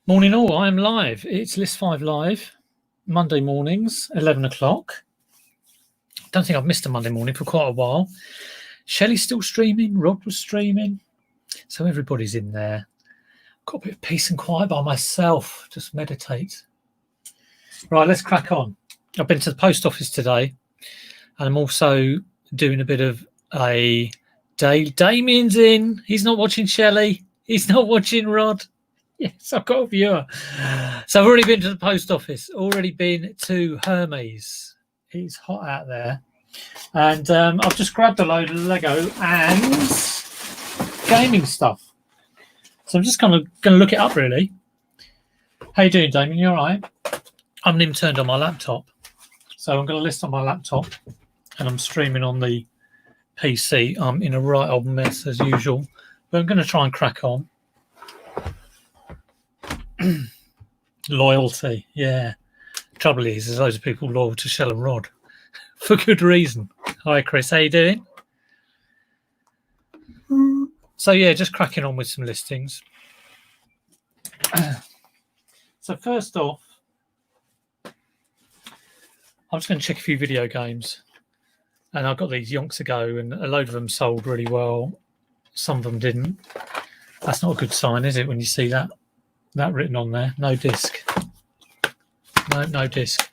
Morning all, I am live. It's List 5 Live, Monday mornings, 11 o'clock. Don't think I've missed a Monday morning for quite a while. Shelley's still streaming, Rod was streaming, so everybody's in there. Got a bit of peace and quiet by myself, just meditate. Right, let's crack on. I've been to the post office today, and I'm also doing a bit of a day. Damien's in, he's not watching Shelley, he's not watching Rod. Yes, I've got a viewer. So I've already been to the post office, already been to Hermes. It's hot out there. And I've just grabbed a load of Lego and gaming stuff. So I'm just kind of going to look it up, really. How you doing, Damien? You all right? I haven't even turned on my laptop. So I'm going to list on my laptop and I'm streaming on the PC. I'm in a right old mess as usual. But I'm going to try and crack on. Loyalty, yeah. Trouble is, there's loads of people loyal to Shell and Rod for good reason. Hi, Chris. How you doing? So yeah, just cracking on with some listings. So first off, I'm just going to check a few video games, and I got these yonks ago, and a load of them sold really well. Some of them didn't. That's not a good sign, is it? When you see that written on there, no disc. No disc.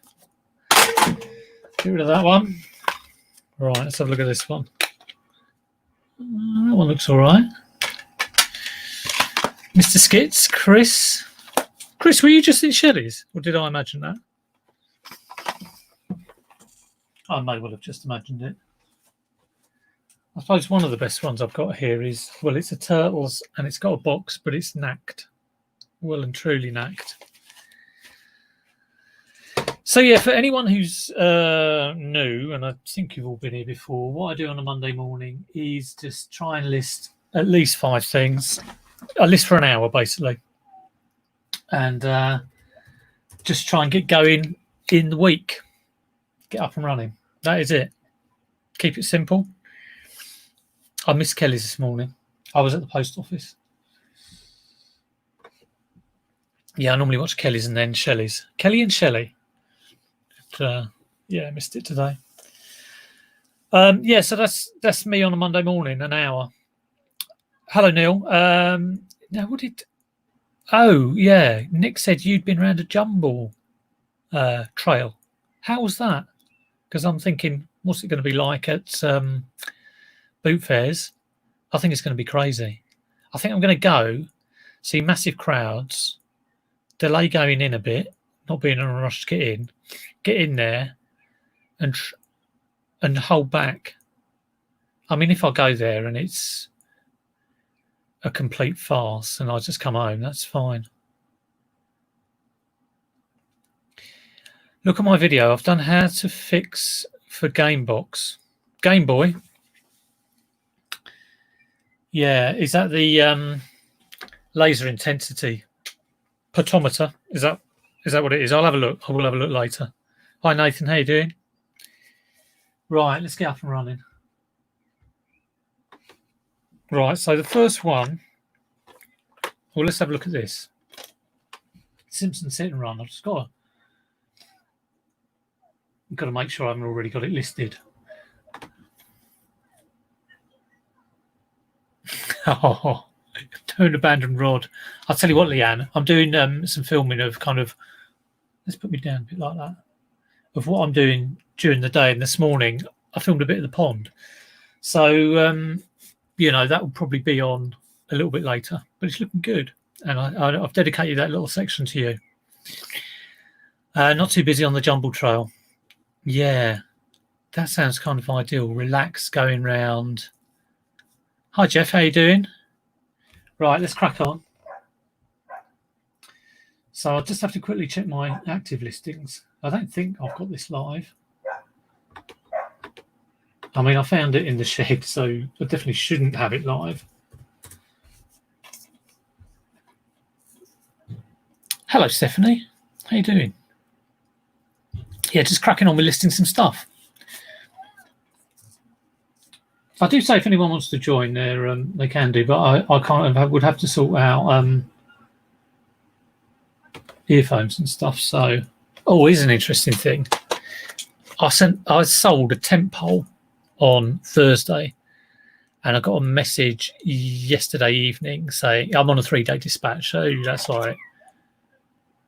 Get rid of that one. Right, let's have a look at this one. That one looks all right. Mr. Skits, Chris. Chris, were you just in Shelley's, or did I imagine that? I may well have just imagined it. I suppose one of the best ones I've got here is, well, it's a Turtles, and it's got a box, but it's knacked. Well and truly knacked. So yeah, for anyone who's new, and I think you've all been here before, what I do on a Monday morning is just try and list at least 5 things. I list for an hour basically, and just try and get going in the week, get up and running. That is it. Keep it simple. I missed Kelly's this morning. I was at the post office. Yeah, I normally watch Kelly's and then Shelley's. Kelly and Shelley. But, yeah, I missed it today. Yeah, so that's me on a Monday morning, an hour. Hello, Neil. Now, what did... Oh, yeah, Nick said you'd been around a jumble trail. How was that? Because I'm thinking, what's it going to be like at boot fairs? I think it's going to be crazy. I think I'm going to go, see massive crowds, delay going in a bit, not being in a rush to get in there and hold back. I mean, if I go there and it's a complete farce and I just come home, that's fine. Look at my video. I've done how to fix for Game Boy. Yeah, is that the laser intensity potometer? Is that what it is? I'll have a look. I will have a look later. Hi Nathan, how you doing? Right, let's get up and running. Right, so the first one. Well, let's have a look at this. Simpson Sit and Run. I've just got to make sure I haven't already got it listed. Oh, don't abandon Rod. I'll tell you what, Leanne, I'm doing some filming of kind of, let's put me down a bit like that, of what I'm doing during the day. And this morning, I filmed a bit of the pond. So, you know, that will probably be on a little bit later, but it's looking good. And I've dedicated that little section to you. Not too busy on the Jumble Trail. Yeah, that sounds kind of ideal. Relax, going round. Hi, Jeff. How you doing? Right, let's crack on. So I'll just have to quickly check my active listings. I don't think I've got this live. I mean, I found it in the shed, so I definitely shouldn't have it live. Hello, Stephanie. How you doing? Yeah, just cracking on with listing some stuff. I do say if anyone wants to join there, they can do, but I can't. I would have to sort out earphones and stuff. So, here's an interesting thing. I sold a tent pole on Thursday, and I got a message yesterday evening saying I'm on a 3-day dispatch. So that's like,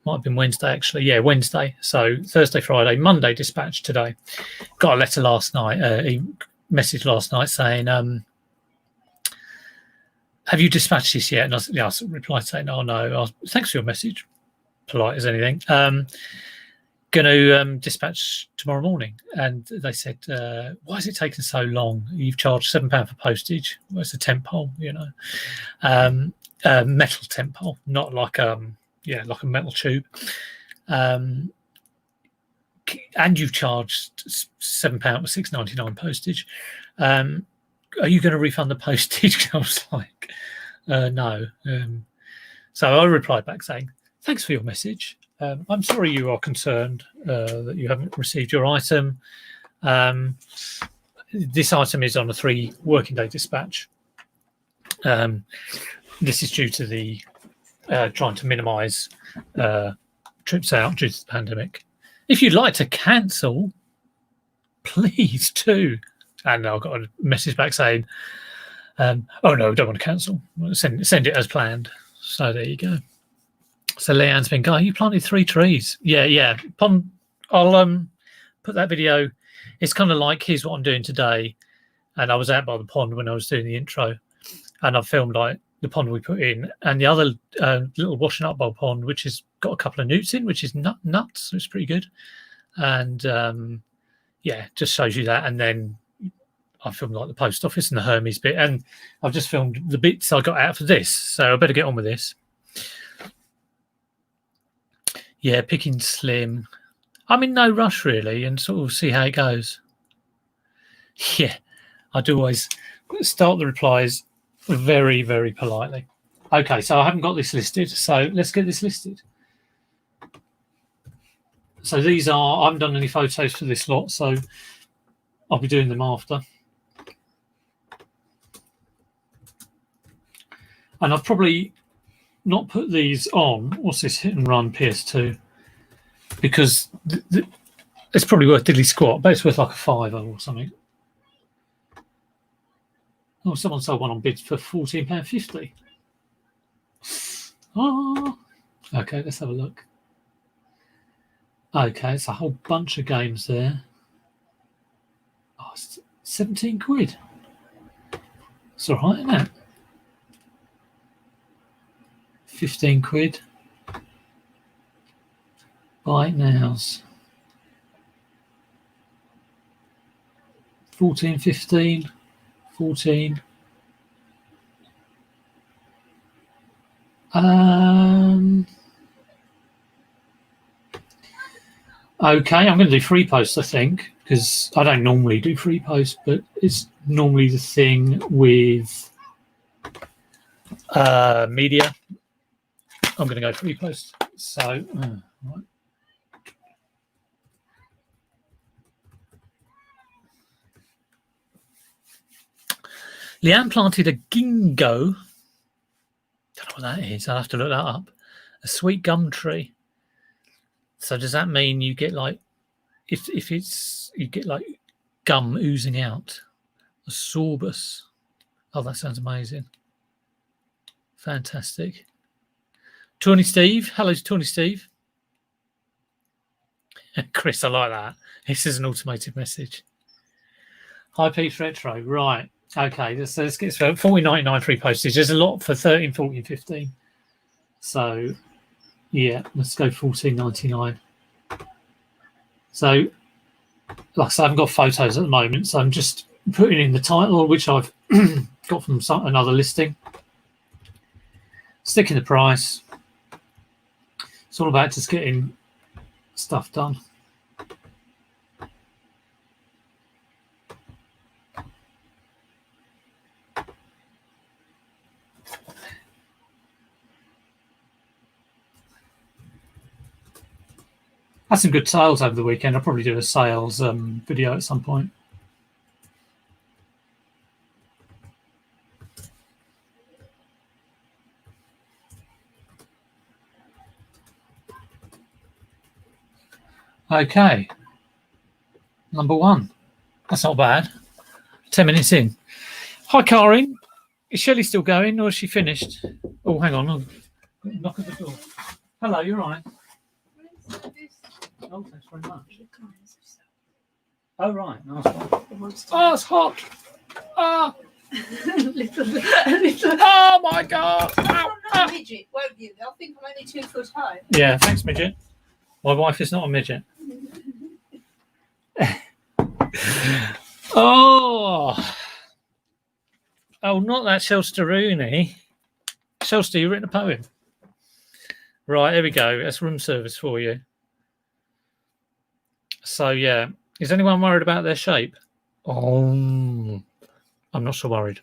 might have been Wednesday actually. Yeah, Wednesday. So Thursday, Friday, Monday dispatch today. Got a letter last night, a message last night saying, have you dispatched this yet? And I replied saying, oh no, thanks for your message. Polite as anything. Going to dispatch tomorrow morning. And they said, why is it taking so long? You've charged £7 for postage. Well, it's a tent pole, metal tent pole, not like like a metal tube. And you've charged £7 for £6.99 postage. Are you going to refund the postage? I was like, no. So I replied back saying, thanks for your message. I'm sorry you are concerned that you haven't received your item. This item is on a 3 working day dispatch. This is due to the trying to minimise trips out due to the pandemic. If you'd like to cancel, please do. And I got a message back saying, oh no, don't want to cancel. Send it as planned. So there you go. So Leanne's been going, you planted 3 trees. Yeah. I'll put that video. It's kind of like, here's what I'm doing today. And I was out by the pond when I was doing the intro. And I filmed like the pond we put in. And the other little washing up bowl pond, which has got a couple of newts in, which is nuts. It's pretty good. And just shows you that. And then I filmed like the post office and the Hermes bit. And I've just filmed the bits I got out for this. So I better get on with this. Yeah, picking slim. I'm in no rush really, and sort of see how it goes. Yeah, I do always start the replies very, very politely. Okay, so I haven't got this listed, so let's get this listed. So these I haven't done any photos for this lot, so I'll be doing them after. And I've probably not put these on. What's this hit and run PS2? Because it's probably worth diddly squat, but it's worth like a £5 or something. Oh, someone sold one on bids for £14.50. Oh, okay, let's have a look. Okay, it's a whole bunch of games there. Oh, it's 17 quid. It's all right, isn't it? 15 quid. Buy it nows. 14, 15, 14. Okay, I'm going to do free posts, I think, because I don't normally do free posts, but it's normally the thing with media. I'm going to go free posts. So, right. Leanne planted a ginkgo. Don't know what that is. I'll have to look that up. A sweet gum tree. So does that mean you get like, if you get like gum oozing out? A sorbus. Oh, that sounds amazing. Fantastic. Tawny Steve. Hello, Tawny Steve. Chris, I like that. This is an automated message. Hi, Pete Retro. Right. Okay, let's get started. $14.99 free postage. There's a lot for 13, 14, 15. So, yeah, let's go $14.99. So, like I said, I haven't got photos at the moment, so I'm just putting in the title, which I've got from another listing. Sticking the price. It's all about just getting stuff done. Had some good sales over the weekend. I'll probably do a sales video at some point. Okay. Number 1. That's not bad. 10 minutes in. Hi, Karin. Is Shelley still going or is she finished? Oh, hang on. I'll knock at the door. Hello, you're right. Oh, thanks very much. Oh, right. Nice one. Oh, it's hot. Ah. Oh, my God. Ow, I'm not a midget, won't you? They'll think I'm only 2 foot high. Yeah, thanks, midget. My wife is not a midget. Oh, not that Shelster Rooney. Shelster, you've written a poem. Right, here we go. That's room service for you. So, yeah. Is anyone worried about their shape? Oh, I'm not so worried.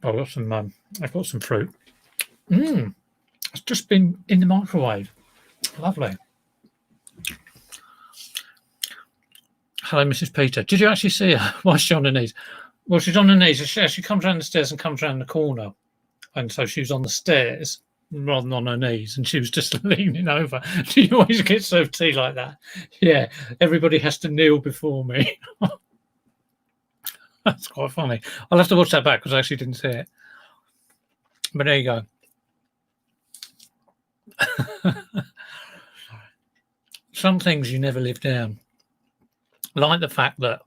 I've got some fruit. It's just been in the microwave. Lovely. Hello, Mrs. Peter. Did you actually see her? Why is she on her knees? Well, she's on her knees. She comes around the stairs and comes around the corner. And so she was on the stairs rather than on her knees. And she was just leaning over. Do you always get served tea like that? Yeah, everybody has to kneel before me. That's quite funny. I'll have to watch that back because I actually didn't see it. But there you go. Some things you never live down. Like the fact that,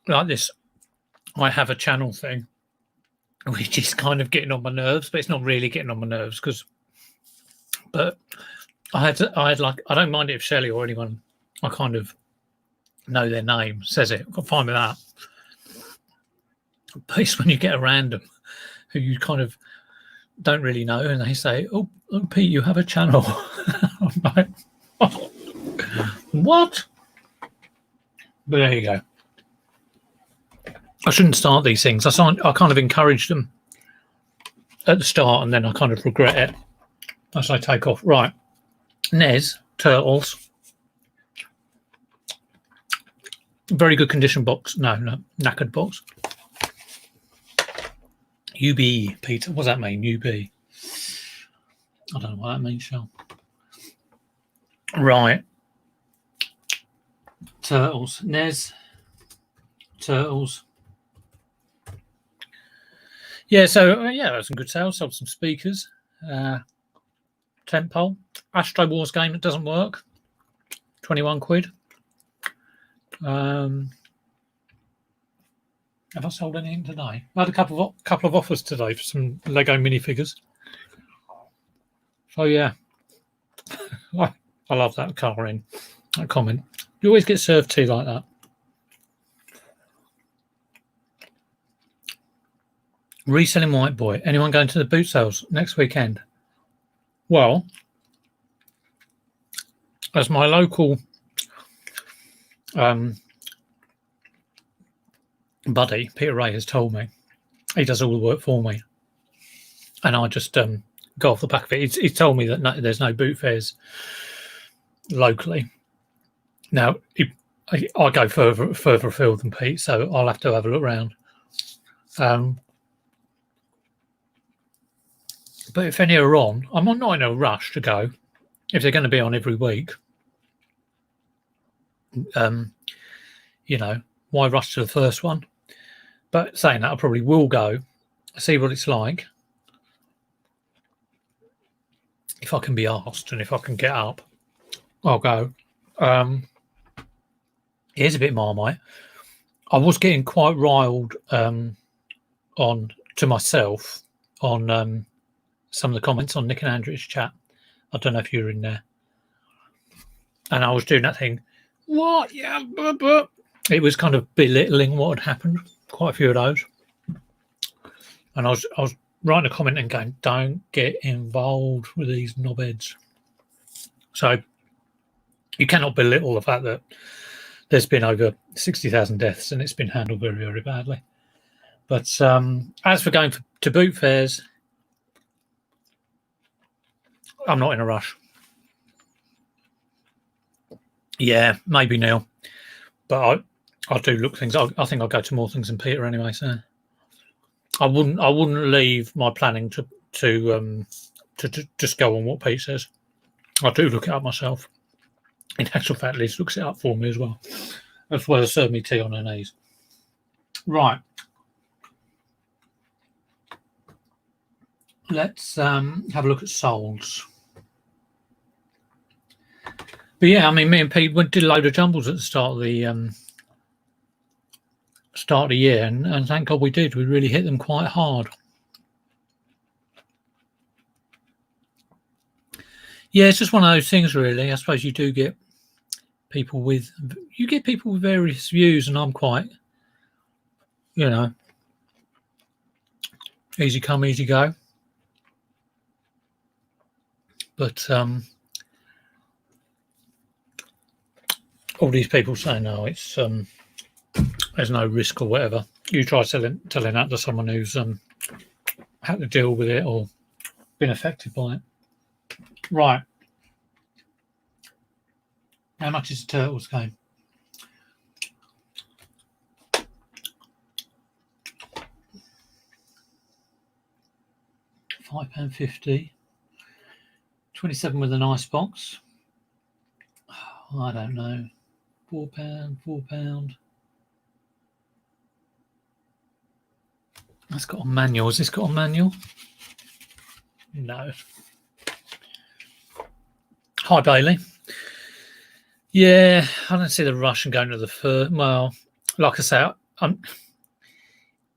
like this, I have a channel thing, which is kind of getting on my nerves, but it's not really getting on my nerves but I don't mind it if Shelley or anyone I kind of know their name says it. I'm fine with that. But it's when you get a random who you kind of don't really know and they say, oh Pete, you have a channel. I'm like, oh, what? But there you go. I shouldn't start these things. I kind of encourage them at the start and then I kind of regret it as I take off. Right. Nez Turtles. Very good condition box. No, knackered box. UB, Peter. What does that mean? UB. I don't know what that means, Shell. Right. Turtles. Nez. Turtles. Yeah, so there's some good sales. Sold some speakers. Tent pole. Astro Wars game that doesn't work. 21 quid. Have I sold anything today? I had a couple of offers today for some Lego minifigures. So yeah, I love that Karin. That comment. You always get served tea like that. Reselling White Boy. Anyone going to the boot sales next weekend? Well, as my local buddy Peter Ray has told me, he does all the work for me, and I just go off the back of it. He's told me that there's no boot fairs locally. Now I go further afield than Pete, so I'll have to have a look around. But if any are on, I'm not in a rush to go. If they're going to be on every week, why rush to the first one? But saying that, I probably will go, see what it's like. If I can be asked and if I can get up, I'll go. Here's a bit Marmite. I was getting quite riled to myself on some of the comments on Nick and Andrew's chat. I don't know if you were in there. And I was doing that thing. What? Yeah. It was kind of belittling what had happened. Quite a few of those. And I was writing a comment and going, don't get involved with these knobheads. So you cannot belittle the fact that there's been over 60,000 deaths and it's been handled very, very badly. But as for going to boot fairs, I'm not in a rush. Yeah, maybe Neil, but I do look things. I think I'll go to more things than Peter anyway. So I wouldn't leave my planning to just go on what Pete says. I do look it up myself. In actual fact, Liz looks it up for me as well as serving me tea on her knees. Right. Let's have a look at Souls. But yeah, I mean, me and Pete did a load of jumbles at the start of the year, and thank God we did. We really hit them quite hard. Yeah, it's just one of those things, really. I suppose you do get people with various views, and I'm quite, easy come, easy go. But all these people say no, it's there's no risk or whatever. You try telling that to someone who's had to deal with it or been affected by it. Right. How much is the Turtles game? £5.50. 27 with an ice box. Oh, I don't know. £4. That's got a manual. Has this got a manual? No. Hi, Bailey. Yeah, I don't see the rush in going to the first. Well, like I say,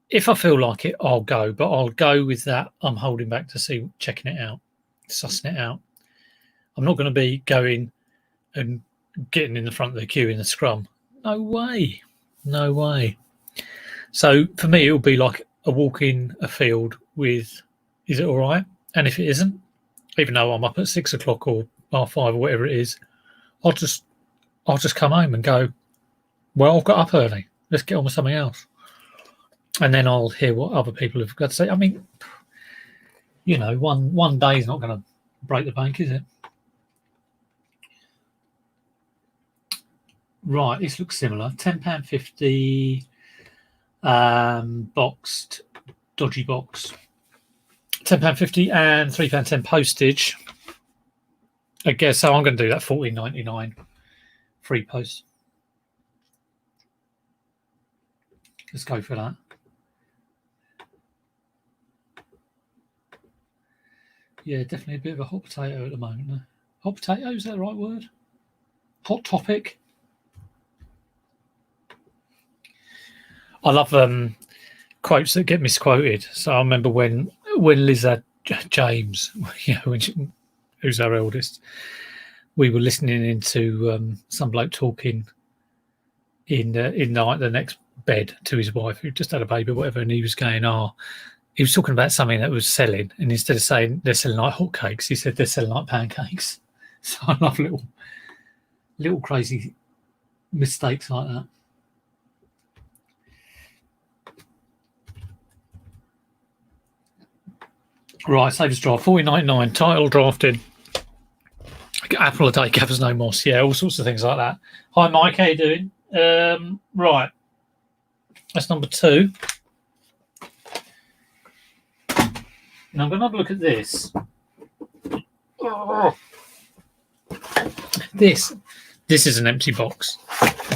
if I feel like it, I'll go. But I'll go with that. I'm holding back to checking it out, sussing it out. I'm not going to be going and getting in the front of the queue in the scrum. No way. No way. So for me, it'll be like a walk in a field with, is it all right? And if it isn't, even though I'm up at 6 o'clock or 5:30 or whatever it is, I'll just come home and go, well, I've got up early. Let's get on with something else. And then I'll hear what other people have got to say. I mean, one day is not going to break the bank, is it? Right, this looks similar. £10.50 boxed, dodgy box. £10.50 and £3.10 postage. I guess so. I'm going to do that. £14.99 free post. Let's go for that. Yeah, definitely a bit of a hot potato at the moment. No? Hot potato, is that the right word? Hot topic. I love quotes that get misquoted. So I remember when Liz had James, who's our eldest, we were listening into some bloke talking in the next bed to his wife who just had a baby or whatever, and he was going, he was talking about something that was selling, and instead of saying they're selling like hotcakes, he said they're selling like pancakes. So I love little crazy mistakes like that. Right, Savers Draft, £14.99, title drafted. Apple a day, Gathers No Moss. Yeah, all sorts of things like that. Hi, Mike, how you doing? Right, that's number 2. Now I'm going to have a look at this. This is an empty box,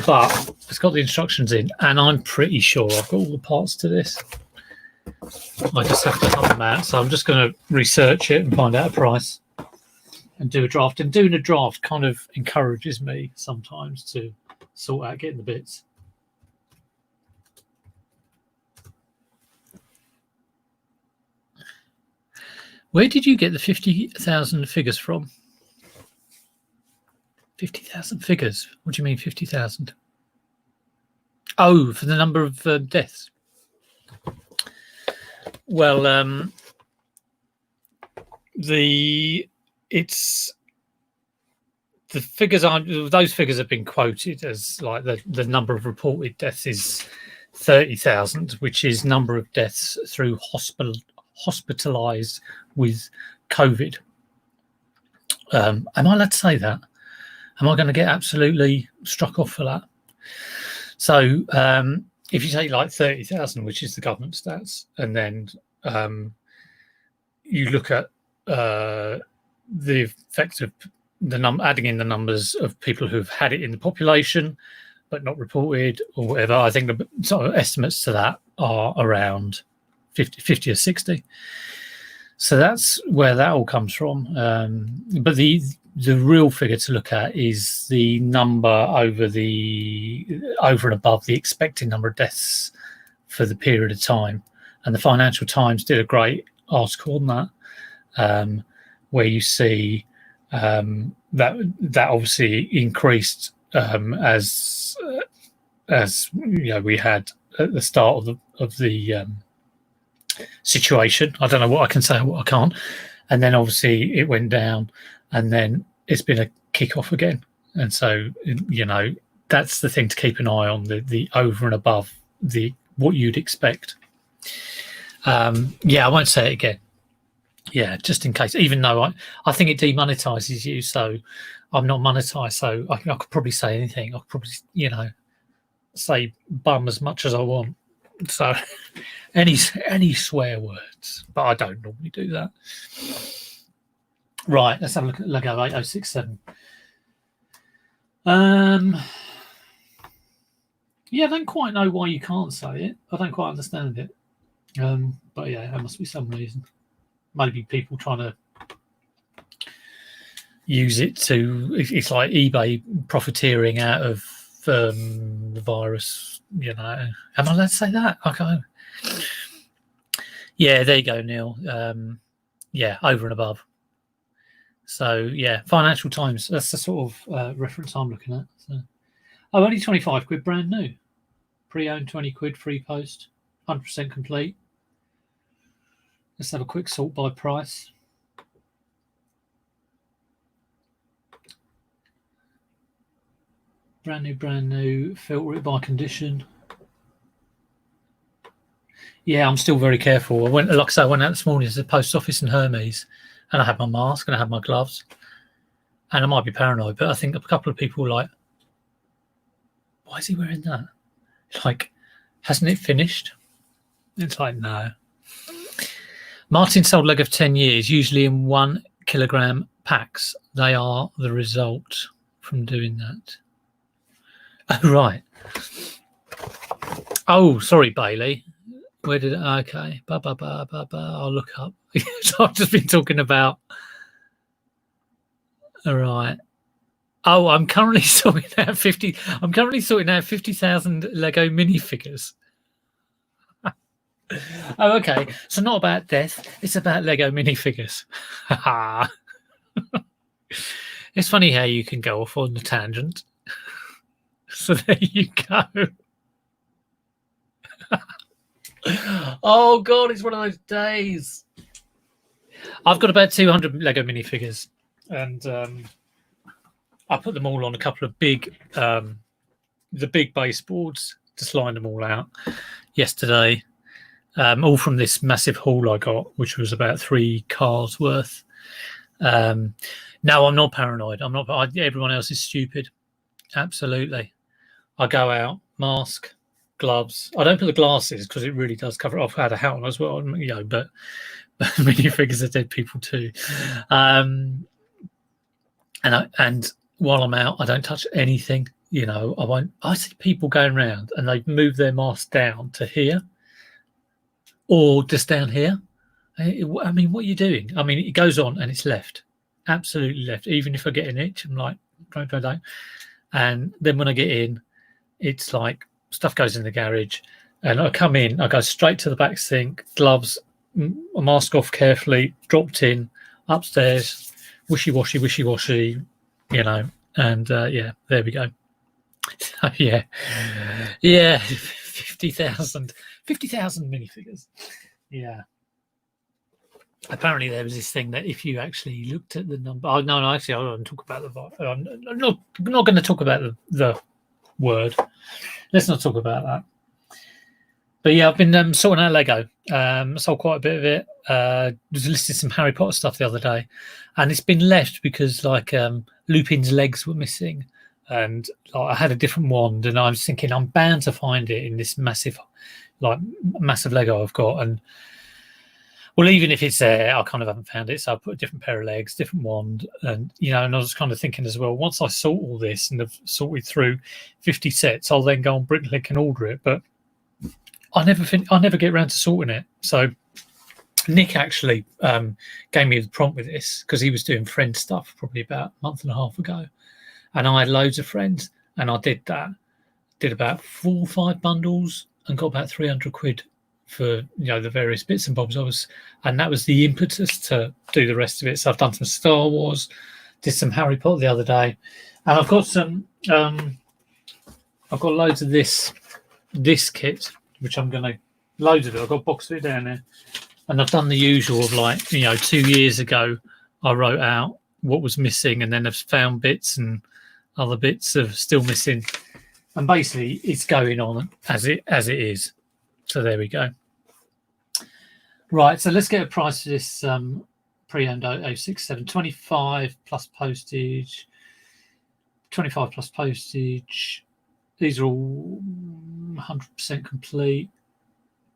but it's got the instructions in, and I'm pretty sure I've got all the parts to this. I just have to hunt them out, so I'm just going to research it and find out a price and do a draft. And doing a draft kind of encourages me sometimes to sort out getting the bits. Where did you get the 50,000 figures from? 50,000 figures? What do you mean 50,000? Oh, for the number of deaths. Well, those figures have been quoted as like the number of reported deaths is 30,000, which is number of deaths through hospitalized with COVID. Am I allowed to say that? Am I going to get absolutely struck off for that? So if you take like 30,000, which is the government stats, and then you look at the effect of adding in the numbers of people who've had it in the population but not reported or whatever. I think the sort of estimates to that are around 50 or 60. So that's where that all comes from. But the real figure to look at is the number over and above the expected number of deaths for the period of time. And the Financial Times did a great article on that, where you see that obviously increased as we had at the start of the situation. I don't know what I can say and what I can't. And then obviously it went down, and then it's been a kick off again. And so, that's the thing to keep an eye on, the over and above what you'd expect. I won't say it again. Yeah, just in case, even though I think it demonetizes you, so I'm not monetized, so I could probably say anything. I could probably, say bum as much as I want. So any swear words, but I don't normally do that. Right, let's have a look at Lego 8067. I don't quite know why you can't say it. I don't quite understand it. But yeah, there must be some reason. Maybe people trying to use it it's like eBay profiteering out of the virus, Am I allowed to say that? Okay. Yeah, there you go, Neil. Over and above. So yeah, Financial Times, that's the sort of reference I'm looking at. So. Only 25 quid, brand new. Pre-owned, 20 quid, free post, 100% complete. Let's have a quick sort by price. Brand new, filter it by condition. Yeah, I'm still very careful. I went out this morning to the post office in Hermes, and I had my mask and I had my gloves. And I might be paranoid, but I think a couple of people were like, why is he wearing that? Like, hasn't it finished? It's like, no. Martin sold Lego for 10 years, usually in 1 kilogram packs. They are the result from doing that. Oh, right. Oh, sorry, Bailey. Where did it? Okay. I'll look up. So I've just been talking about. All right. Oh, I'm currently sorting out 50,000 Lego minifigures. Oh, okay. So not about death. It's about Lego minifigures. It's funny how you can go off on the tangent. So there you go. Oh, God, it's one of those days. I've got about 200 Lego minifigures, and I put them all on a couple of big baseboards, just lined them all out yesterday. All from this massive haul I got, which was about 3 cars worth. No, I'm not paranoid. Everyone else is stupid. Absolutely. I go out, mask, gloves. I don't put the glasses because it really does cover it off. I had a hat on as well, but minifigures are dead people too. And while I'm out, I don't touch anything. I won't. I see people going around and they move their mask down to here. Or just down here. I mean, what are you doing? I mean, it goes on and it's left. Absolutely left. Even if I get an itch, I'm like, don't. And then when I get in, it's like stuff goes in the garage. And I come in, I go straight to the back sink, gloves, mask off carefully, dropped in, upstairs, wishy-washy, and there we go. Yeah, 50,000 minifigures. Yeah. Apparently there was this thing that if you actually looked at the number, actually I don't talk about I'm not going to talk about the word. Let's not talk about that. But yeah, I've been sorting out Lego. Sold quite a bit of it. Was listed some Harry Potter stuff the other day, and it's been left because Lupin's legs were missing, and I had a different wand, and I was thinking I'm bound to find it in this massive Lego I've got, and Well, even if it's there, I kind of haven't found it. So I put a different pair of legs, different wand, and and I was kind of thinking as well. Once I sort all this and have sorted through 50 sets, I'll then go on Bricklink and order it. But I never get around to sorting it. So Nick actually gave me the prompt with this because he was doing friend stuff probably about a month and a half ago, and I had loads of friends, and I did that. Did about 4 or 5 bundles and got about 300 quid for the various bits and bobs and that was the impetus to do the rest of it. So I've done some Star Wars, did some Harry Potter the other day, and I've got some I've got loads of this kit, which I'm gonna loads of it. I've got a box of it down there, and I've done the usual of 2 years ago I wrote out what was missing, and then I've found bits and other bits are still missing, and basically it's going on as it is. So there we go. Right, so let's get a price for this pre-owned 067. 25 plus postage. 25 plus postage. These are all 100% complete.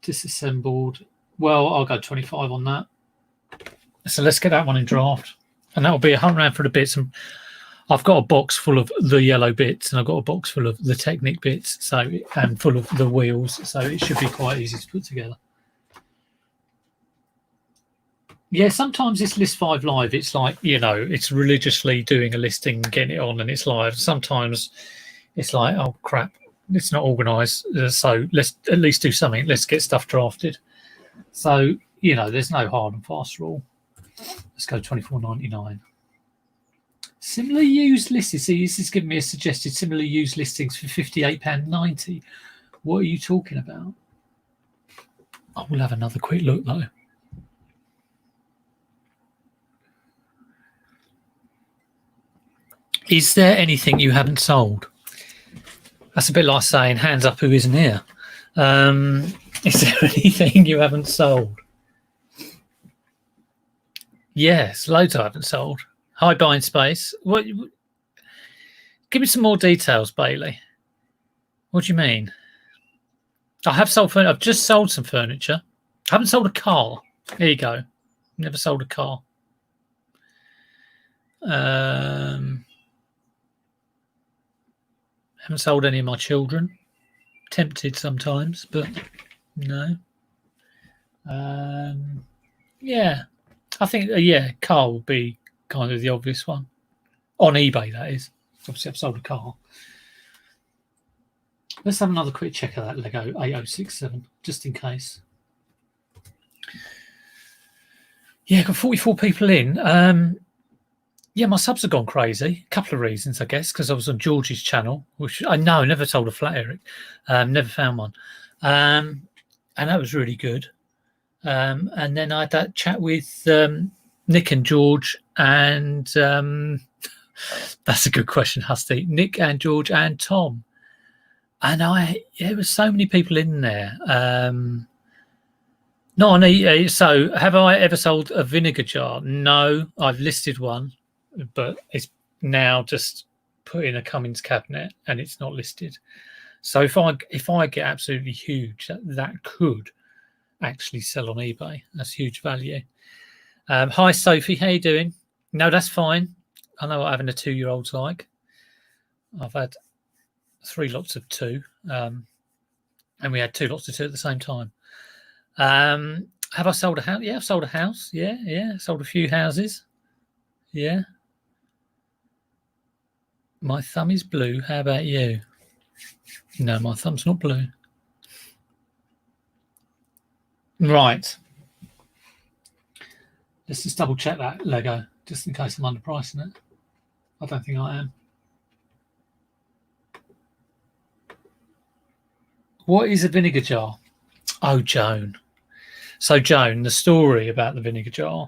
Disassembled. Well, I'll go 25 on that. So let's get that one in draft. And that'll be £100 for the bits. And I've got a box full of the yellow bits, and I've got a box full of the Technic bits, and full of the wheels, so it should be quite easy to put together. Yeah, sometimes this List 5 Live, it's like, it's religiously doing a listing, getting it on, and it's live. Sometimes it's like, oh crap, it's not organised, so let's at least do something. Let's get stuff drafted. So, there's no hard and fast rule. Let's go £24.99. Similar used listings. See, this is giving me a suggested similar used listings for £58.90. What are you talking about? I will have another quick look though. Is there anything you haven't sold? That's a bit like saying hands up who isn't here. Is there anything you haven't sold? Yes, loads I haven't sold. High buying space. What? Give me some more details, Bailey. What do you mean? I have sold furniture. I've just sold some furniture. I haven't sold a car. There you go. Never sold a car. Haven't sold any of my children. Tempted sometimes, but no. Yeah, I think car will be kind of the obvious one. On eBay, that is. Obviously, I've sold a car. Let's have another quick check of that Lego 8067, just in case. Yeah, got 44 people in. Yeah, my subs have gone crazy. A couple of reasons, I guess, because I was on George's channel, which I know never sold a flat, Eric. Never found one. And that was really good. And then I had that chat with Nick and George, and that's a good question, Husty. Nick and George and Tom. And there was so many people in there. So have I ever sold a vinegar jar? No, I've listed one, but it's now just put in a Cummins cabinet and it's not listed. So if I get absolutely huge, that could actually sell on eBay. That's huge value. Hi Sophie, how you doing? No, that's fine. I know what having a 2-year-old's like. I've had 3 lots of 2, and we had 2 lots of 2 at the same time. Have I sold a house? Yeah, I've sold a house. Yeah, sold a few houses. Yeah. My thumb is blue. How about you? No, my thumb's not blue. Right. Let's just double check that Lego, just in case I'm underpricing it. I don't think I am. What is a vinegar jar? Oh, Joan. So, Joan, the story about the vinegar jar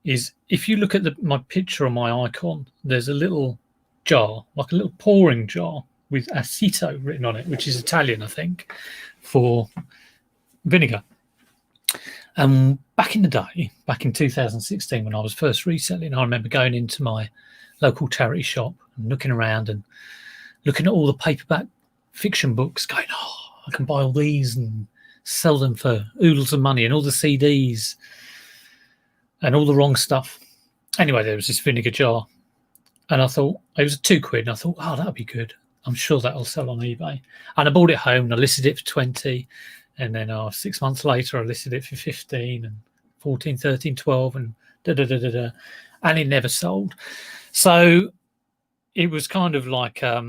is, if you look at my picture on my icon, there's a little jar, like a little pouring jar with aceto written on it, which is Italian, I think, for vinegar. And back in the day, back in 2016, when I was first reselling, I remember going into my local charity shop and looking around and looking at all the paperback fiction books, going, oh, I can buy all these and sell them for oodles of money, and all the CDs. and all the wrong stuff. Anyway, there was this vinegar jar, and I thought it was £2, and I thought, oh, that'll be good. I'm sure that'll sell on eBay. And I bought it home and I listed it for 20, and then 6 months later I listed it for 15 and 14, 13, 12, and and it never sold. So it was kind of like a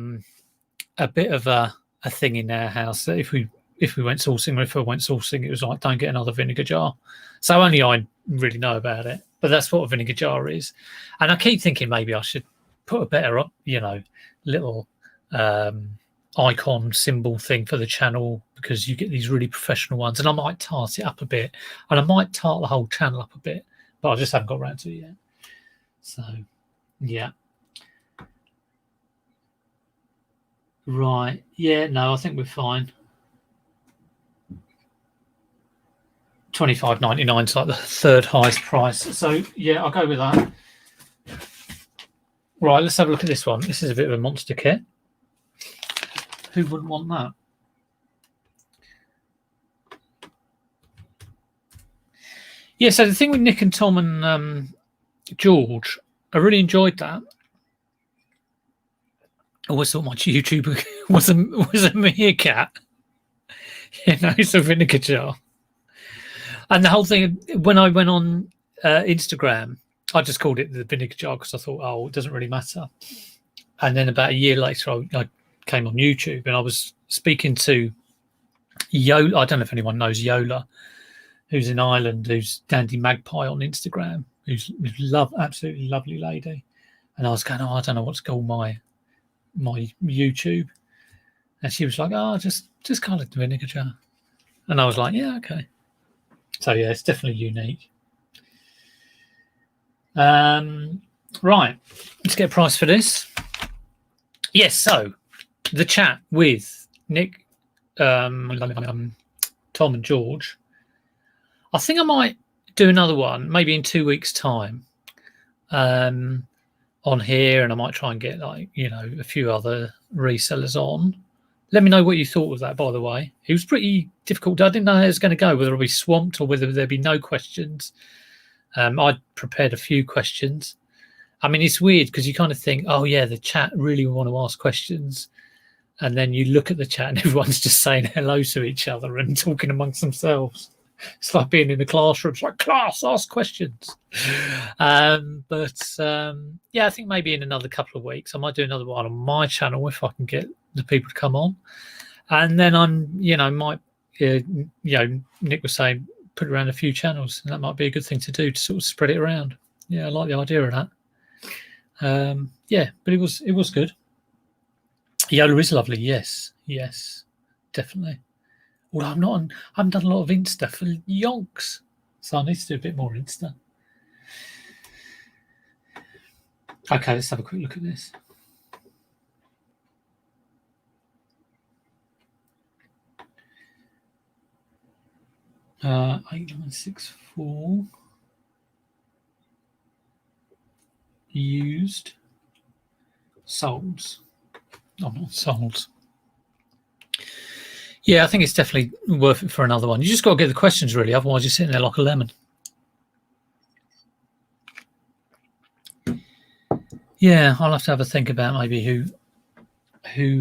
bit of a thing in our house that if we went sourcing, or if I went sourcing, it was like, don't get another vinegar jar. So only I really know about it, but that's what a vinegar jar is. And I keep thinking maybe I should put a better up, little icon symbol thing for the channel, because you get these really professional ones, and I might tart it up a bit, and I might tart the whole channel up a bit, but I just haven't got around to it yet. So yeah, right, yeah, no, I think we're fine. $25.99 is like the third highest price, so yeah, I'll go with that. Right, let's have a look at this one. This is a bit of a monster kit. Who wouldn't want that? Yeah, so the thing with Nick and Tom and George, I really enjoyed that. I always thought my YouTuber was a meerkat. It's a vinegar jar. And the whole thing, when I went on Instagram, I just called it the vinegar jar because I thought, oh, it doesn't really matter. And then about a year later, I came on YouTube and I was speaking to Yola. I don't know if anyone knows Yola, who's in Ireland, who's Dandy Magpie on Instagram, who's absolutely lovely lady. And I was going, I don't know what to call my YouTube. And she was like, oh, just call it the vinegar jar. And I was like, yeah, okay. So yeah, it's definitely unique. Right, let's get a price for this. Yes, so the chat with Nick, Tom and George. I think I might do another one, maybe in 2 weeks' time, on here, and I might try and get a few other resellers on. Let me know what you thought of that, by the way. It was pretty difficult. I didn't know how it was going to go, whether I'd be swamped or whether there'd be no questions. I'd prepared a few questions. I mean, it's weird because you kind of think, oh, yeah, the chat really want to ask questions. And then you look at the chat and everyone's just saying hello to each other and talking amongst themselves. It's like being in a classroom. It's like, class, ask questions. Yeah, I think maybe in another couple of weeks, I might do another one on my channel if I can get the people to come on. And then Nick was saying, put around a few channels, and that might be a good thing to do to sort of spread it around. Yeah, I like the idea of that. Yeah, but it was good. Yola is lovely. Yes, definitely. Well, I haven't done a lot of Insta for yonks, so I need to do a bit more Insta. Okay, let's have a quick look at this. Uh, 8964 used solds. Oh, not solds. Yeah, I think it's definitely worth it for another one. You just got to get the questions really, otherwise you're sitting there like a lemon. Yeah, I'll have to have a think about maybe who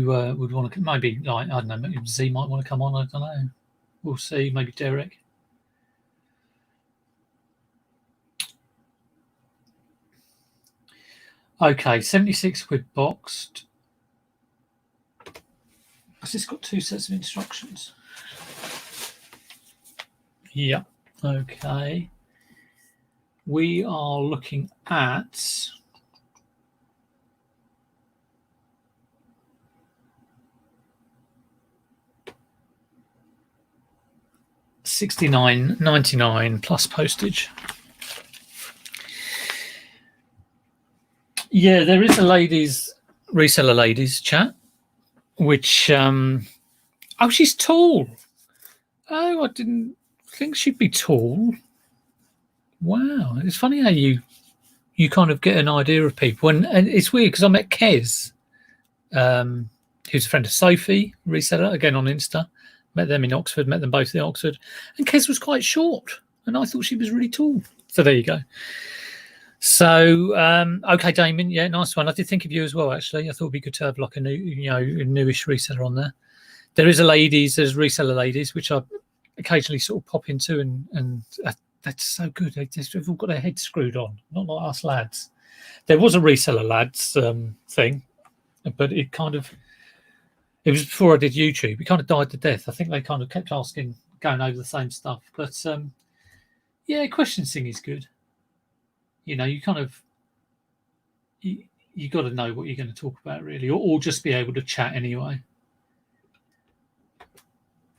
would want to. Maybe like, I don't know. Maybe Z might want to come on. I don't know. We'll see. Maybe Derek. Okay, 76 quid boxed. Has this got 2 sets of instructions? Yeah. Okay. We are looking at $69.99 plus postage. Yeah, there is a reseller ladies chat, which oh, she's tall. Oh, I didn't think she'd be tall. Wow, it's funny how you kind of get an idea of people, and it's weird because I met Kez, who's a friend of Sophie, reseller, again on Insta. Met them in Oxford, met them both in Oxford, and Kez was quite short, and I thought she was really tall. So there you go. So okay, Damien, yeah, nice one. I did think of you as well. Actually, I thought it'd be good to have like a new, a newish reseller on there. There's reseller ladies, which I occasionally sort of pop into, and that's so good. They've all got their heads screwed on, not like us lads. There was a reseller lads thing, but it was before I did YouTube. It kind of died to death. I think they kind of kept asking, going over the same stuff. But yeah, question thing is good. You kind of you got to know what you're going to talk about, really, or just be able to chat anyway.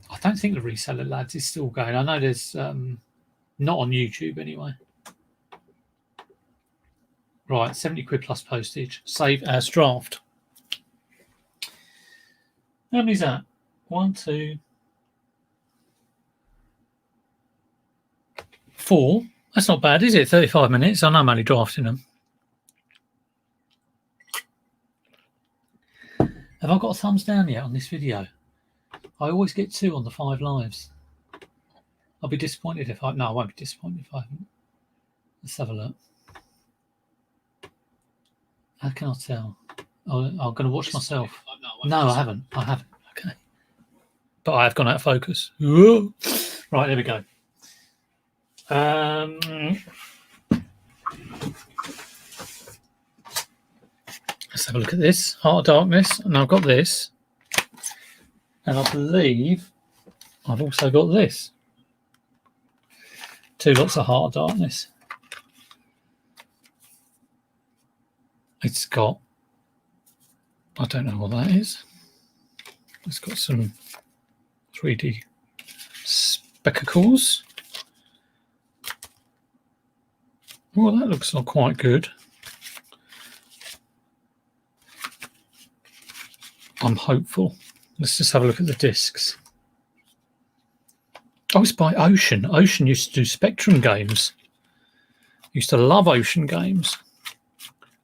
I don't think the reseller lads is still going. I know there's not on YouTube anyway. Right, 70 quid plus postage. Save as draft. How many's that? 1, 2, 4. That's not bad, is it? 35 minutes. I know I'm only drafting them. Have I got a thumbs down yet on this video? I always get 2 on the 5 lives. I'll be disappointed if I... No, I won't be disappointed if I haven't. Let's have a look. How can I tell? I'm going to watch myself. No, I haven't. Okay. But I have gone out of focus. Right, there we go. Let's have a look at this. Heart of Darkness. And I've got this. And I believe I've also got this. 2 lots of Heart of Darkness. It's got... I don't know what that is. It's got some 3D spectacles. Well, that looks not quite good. I'm hopeful. Let's just have a look at the discs. Oh, it's by Ocean. Ocean used to do Spectrum games. Used to love Ocean games.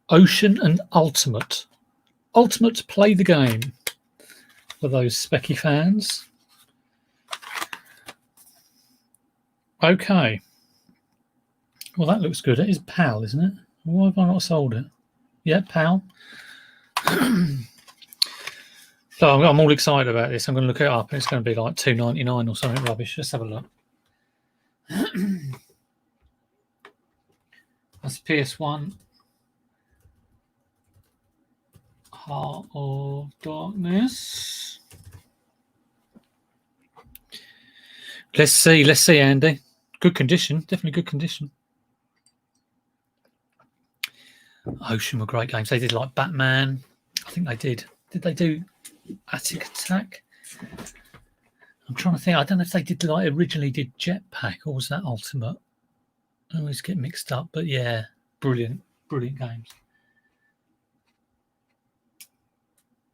Ocean and Ultimate. Ultimate, play the game. For those specky fans. Okay. Well, that looks good. It is PAL, isn't it? Why have I not sold it? Yeah, PAL. So I'm all excited about this. I'm going to look it up, and it's going to be like $2.99 or something rubbish. Let's have a look. That's PS1. Heart of Darkness. Let's see, Andy. Good condition, definitely good condition. Ocean were great games. They did like Batman. I think they did. Did they do Attic Attack? I'm trying to think. I don't know if they did originally did Jetpack, or was that Ultimate? I always get mixed up, but yeah, brilliant games.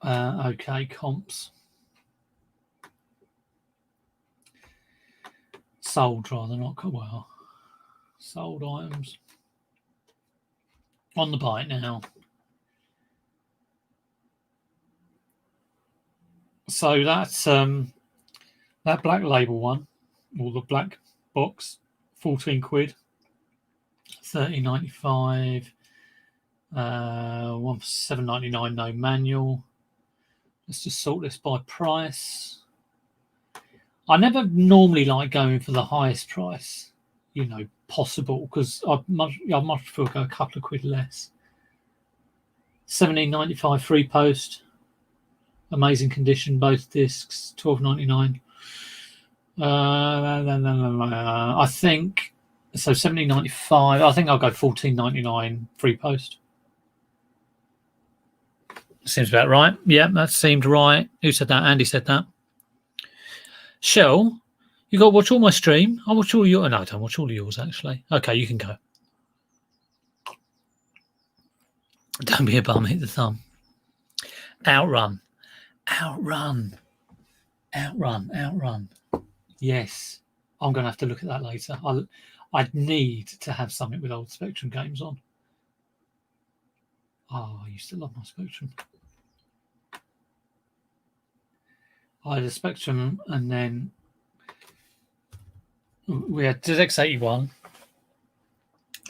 Okay, comps. Sold rather, not well. Sold items. On the bite now. So that's that Black Label one, or the black box, 14 quid, 30.95, one for 7.99, no manual. Let's just sort this by price. I never normally like going for the highest price, possible, because I'd much prefer go a couple of quid less. 17.95 free post. Amazing condition, both discs. 12.99. I think so. 17.95. I think I'll go 14.99 free post. Seems about right. Yeah, that seemed right. Who said that? Andy said that. Shell, you got to watch all my stream. I'll watch all your. No, I don't watch all of yours actually. Okay, you can go. Don't be a bum. Hit the thumb. Outrun. Yes, I'm going to have to look at that later. I'd need to have something with old Spectrum games on. Oh, I used to love my Spectrum. I had a Spectrum, and then we had ZX81,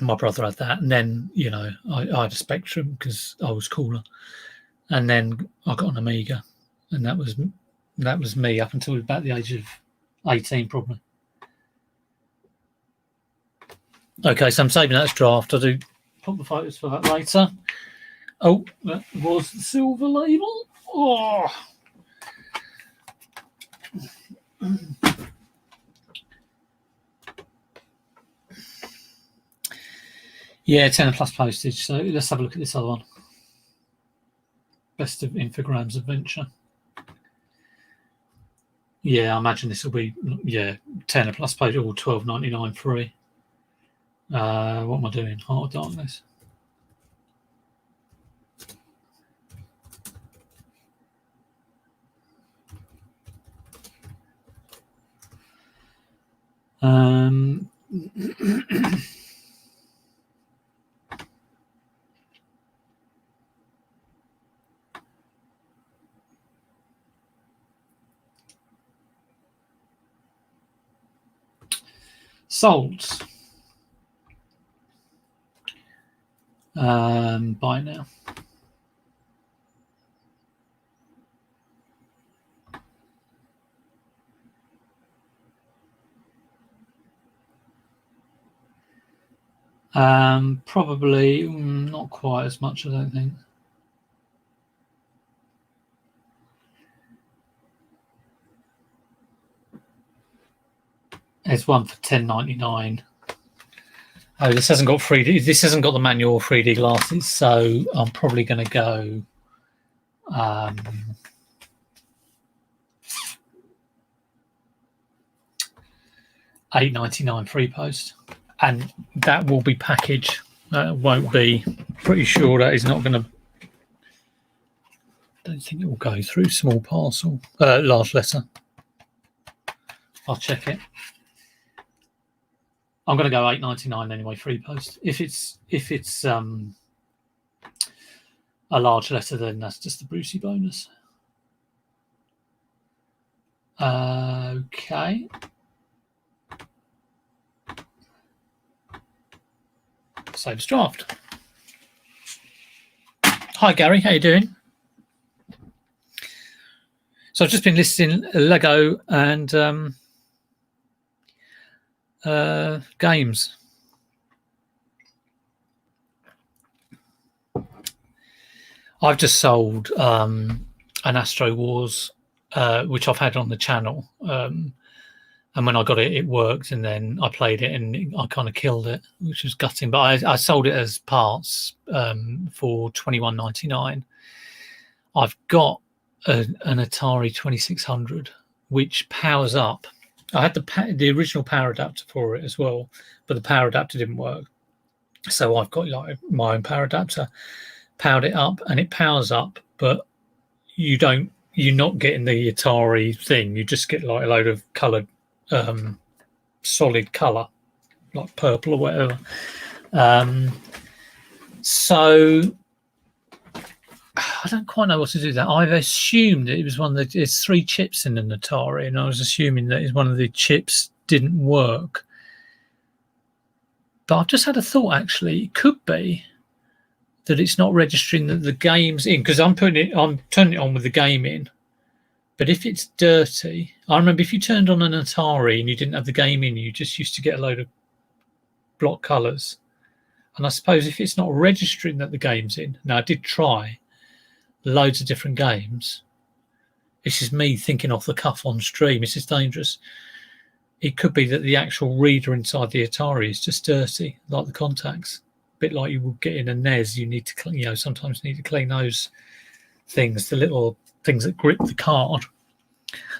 My brother had that, and then I had a Spectrum because I was cooler, and then I got an Amiga, and that was me up until about the age of 18, probably. Okay, so I'm saving that as draft. I'll do put the photos for that later. Oh, that was the silver label. Oh. Yeah, 10 plus postage. So let's have a look at this other one. Best of Infogrames Adventure. Yeah, I imagine this will be 10 plus postage or $12.99 free. What am I doing? Heart of Darkness. Sold. Buy now. Probably not quite as much, I don't think. There's one for $10.99. Oh, this hasn't got 3D. This hasn't got the manual 3D glasses, so I'm probably going to go. $8.99 free post, and that will be package. That won't be. Pretty sure that is not going to. Don't think it will go through small parcel, large letter. I'll check it. I'm going to go $8.99 anyway, free post. If it's a large letter, then that's just the Brucey bonus. Okay. Save as draft. Hi Gary, how you doing? So I've just been listing Lego and games. I've just sold an Astro Wars, which I've had on the channel, and when I got it, it worked, and then I played it and I kind of killed it, which was gutting. But I sold it as parts for $21.99. I've got an Atari 2600, which powers up. I had the original power adapter for it as well, but the power adapter didn't work. So I've got like my own power adapter, powered it up, and it powers up, but you're not getting the Atari thing. You just get like a load of coloured solid color like purple or whatever. So I don't quite know what to do with that. I've assumed it was one that there's 3 chips in an Atari, and I was assuming that one of the chips didn't work. But I've just had a thought, actually. It could be that it's not registering that the game's in, because I'm turning it on with the game in. But if it's dirty, I remember if you turned on an Atari and you didn't have the game in, you just used to get a load of block colours. And I suppose if it's not registering that the game's in, now I did try loads of different games. This is me thinking off the cuff on stream. This is dangerous. It could be that the actual reader inside the Atari is just dirty, like the contacts. A bit like you would get in a NES. You need to, sometimes need to clean those things, the little things that grip the card.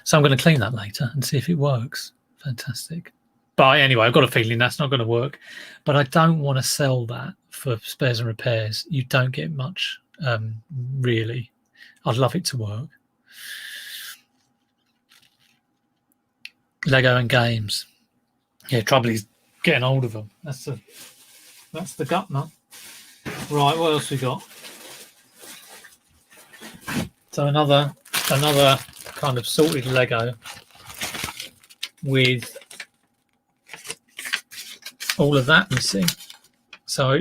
So I'm going to clean that later and see if it works. Fantastic. But anyway, I've got a feeling that's not going to work. But I don't want to sell that for spares and repairs. You don't get much, really. I'd love it to work. Lego and games. Yeah, trouble is getting hold of them. That's the gut nut. Right, what else we got? So another kind of sorted Lego with all of that missing. So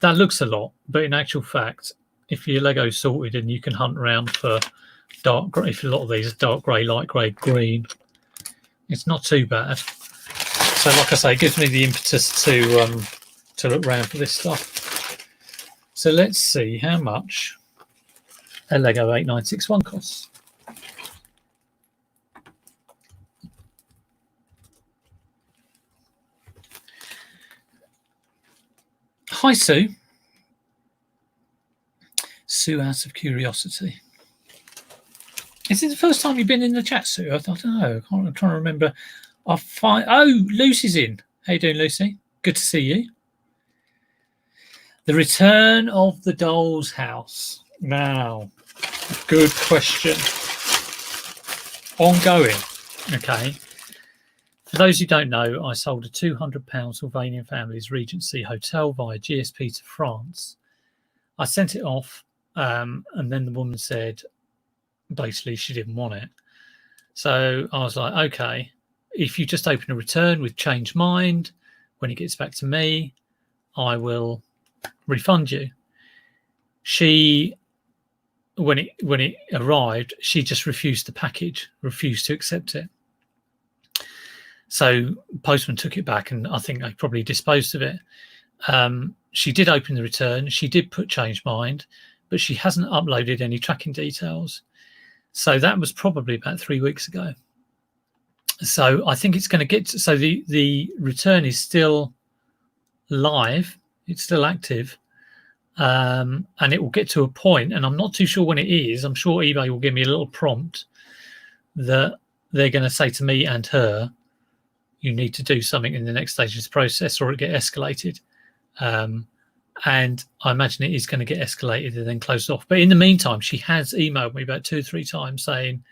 that looks a lot, but in actual fact, if your Lego's sorted and you can hunt around for dark grey, if a lot of these are dark grey, light grey, green, it's not too bad. So like I say, it gives me the impetus to look around for this stuff. So let's see how much a Lego 8961 costs. Hi, Sue. Sue out of curiosity. Is it the first time you've been in the chat, Sue? I don't know. I'm trying to remember. Oh, Lucy's in. How you doing, Lucy? Good to see you. The Return of the Doll's House. Now, good question. Ongoing. Okay. For those who don't know, I sold a £200 Sylvanian Families Regency Hotel via GSP to France. I sent it off, and then the woman said, basically, she didn't want it. So I was like, okay, if you just open a return with changed mind, when it gets back to me, I will refund you. She, when it arrived, she just refused the package, refused to accept it. So postman took it back, and I think they probably disposed of it. She did open the return. She did put change mind, but she hasn't uploaded any tracking details. So that was probably about 3 weeks ago. So I think it's going to get to, so the return is still live. It's still active. And it will get to a point, and I'm not too sure when it is. I'm sure eBay will give me a little prompt that they're going to say to me and her, you need to do something in the next stage of the process or it get escalated. And I imagine it is going to get escalated and then closed off. But in the meantime, she has emailed me about 2 or 3 times saying,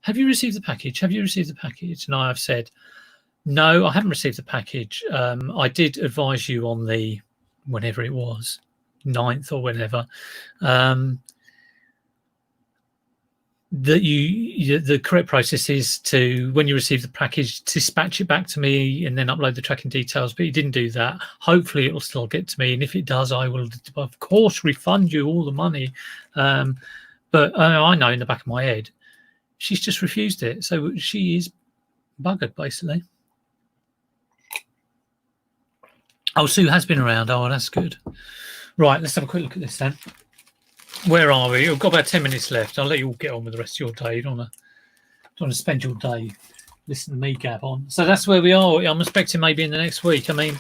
have you received the package? Have you received the package? And I have said, no, I haven't received the package. I did advise you on the, whenever it was, 9th or whenever, that the correct process is to, when you receive the package, dispatch it back to me and then upload the tracking details. But you didn't do that. Hopefully it will still get to me, and if it does, I will of course refund you all the money. But I know in the back of my head she's just refused it, so she is buggered basically. Oh, Sue has been around. Oh, that's good. Right, let's have a quick look at this then. Where are we? We've got about 10 minutes left. I'll let you all get on with the rest of your day. You don't want to spend your day listening to me gab on. So that's where we are. I'm expecting maybe in the next week. I mean,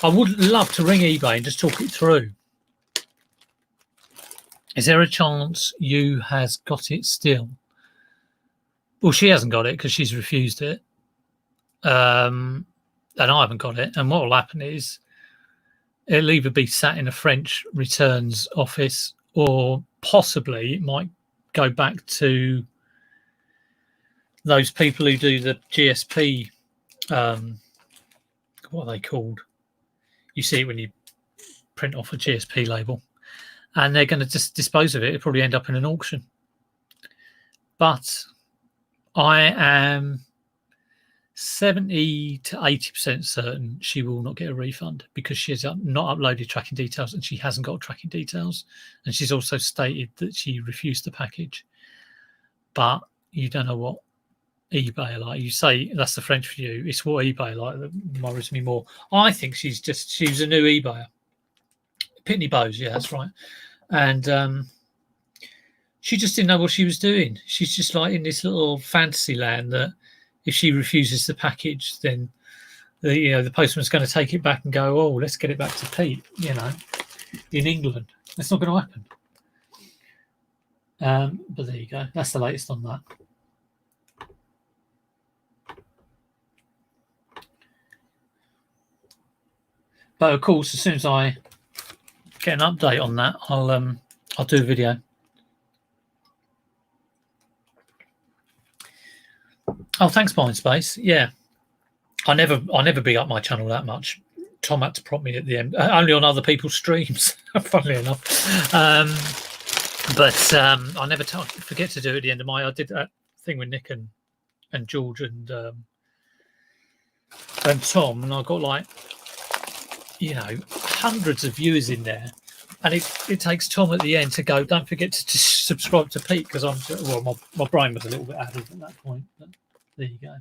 I would love to ring eBay and just talk it through. Is there a chance you has got it still? Well, she hasn't got it because she's refused it. And I haven't got it. And what will happen is it'll either be sat in a French returns office, or possibly it might go back to those people who do the GSP, what are they called? You see it when you print off a GSP label, and they're going to just dispose of it. It'll probably end up in an auction. But I am 70 to 80% certain she will not get a refund because she has not uploaded tracking details, and she hasn't got tracking details, and she's also stated that she refused the package. But you don't know what eBay are like. You say that's the French for you. It's what eBay are like that worries me more. I think she's a new eBayer. Pitney Bowes, yeah, that's right. And she just didn't know what she was doing. She's just like in this little fantasy land that if she refuses the package, then the postman's going to take it back and go, oh, let's get it back to Pete, in England. That's not going to happen. But there you go. That's the latest on that. But of course, as soon as I get an update on that, I'll do a video. Oh, thanks, Mindspace. Yeah, I never big up my channel that much. Tom had to prompt me at the end, only on other people's streams, funnily enough. But I never forget to do it at the end of I did that thing with Nick and George and Tom, and I got like, hundreds of viewers in there, and it takes Tom at the end to go, don't forget to subscribe to Pete, because my brain was a little bit addled at that point, but there you go.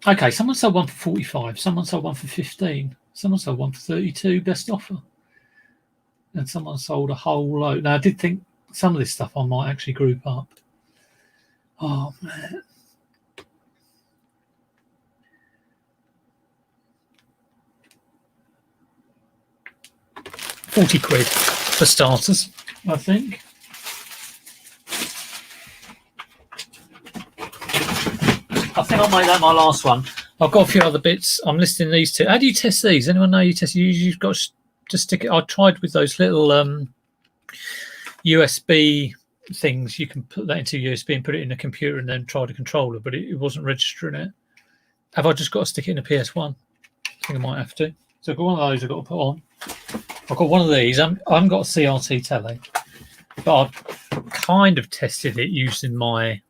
Okay, someone sold one for 45, someone sold one for 15, someone sold one for 32, best offer, and someone sold a whole load. Now I did think some of this stuff I might actually group up. Oh man. £40 for starters, I think. I think I'll make that my last one. I've got a few other bits. I'm listing these two. How do you test these? Anyone know you test? You've got to stick it. I tried with those little USB things. You can put that into USB and put it in a computer and then try the controller, but it wasn't registering it. Have I just got to stick it in a PS1? I think I might have to. So I've got one of those I've got to put on. I've got one of these. I haven't got a CRT telly, but I've kind of tested it using my